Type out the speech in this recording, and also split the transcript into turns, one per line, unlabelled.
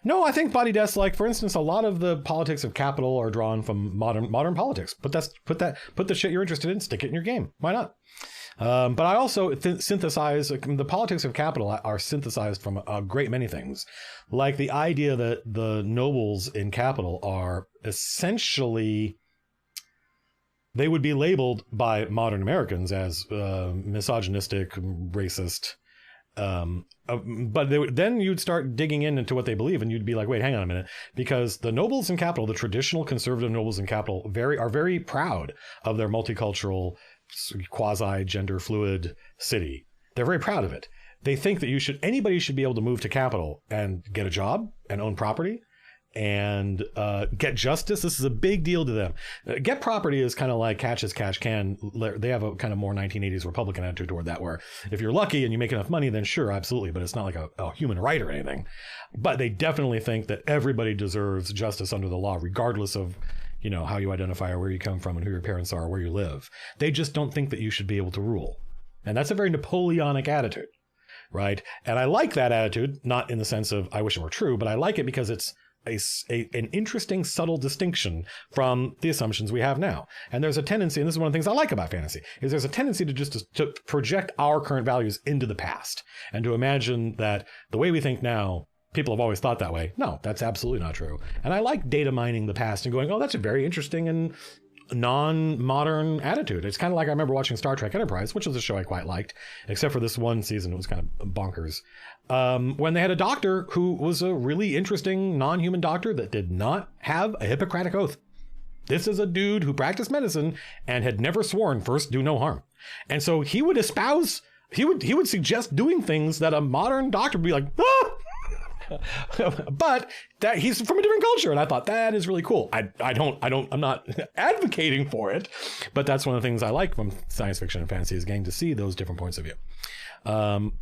No, I think body deaths, like for instance, a lot of the politics of capital are drawn from modern politics. Put the shit you're interested in, stick it in your game. Why not? But I also synthesize the politics of capital are synthesized from a great many things, like the idea that the nobles in capital are essentially, they would be labeled by modern Americans as misogynistic, racist. But then you'd start digging into what they believe, and you'd be like, wait, hang on a minute, because the nobles in capital, the traditional conservative nobles in capital, are very proud of their multicultural, quasi-gender fluid city. They're very proud of it. They think that anybody should be able to move to capital and get a job and own property and get justice. This is a big deal to them. Get property is kind of like catch as catch can. They have a kind of more 1980s Republican attitude toward that, where if you're lucky and you make enough money, then sure, absolutely. But it's not like a human right or anything. But they definitely think that everybody deserves justice under the law, regardless of, you know, how you identify or where you come from and who your parents are or where you live. They just don't think that you should be able to rule. And that's a very Napoleonic attitude, right? And I like that attitude, not in the sense of I wish it were true, but I like it because it's an interesting, subtle distinction from the assumptions we have now. And there's a tendency, and this is one of the things I like about fantasy, is there's a tendency to project our current values into the past and to imagine that the way we think now, people have always thought that way. No, that's absolutely not true. And I like data mining the past and going, oh, that's a very interesting and non-modern attitude. It's kind of like I remember watching Star Trek Enterprise, which was a show I quite liked, except for this one season. It was kind of bonkers. When they had a doctor who was a really interesting non-human doctor that did not have a Hippocratic oath. This is a dude who practiced medicine and had never sworn first do no harm. And so he would espouse, he would suggest doing things that a modern doctor would be like, ah! But that he's from a different culture, and I thought that is really cool. I'm not advocating for it, but that's one of the things I like from science fiction and fantasy is getting to see those different points of view.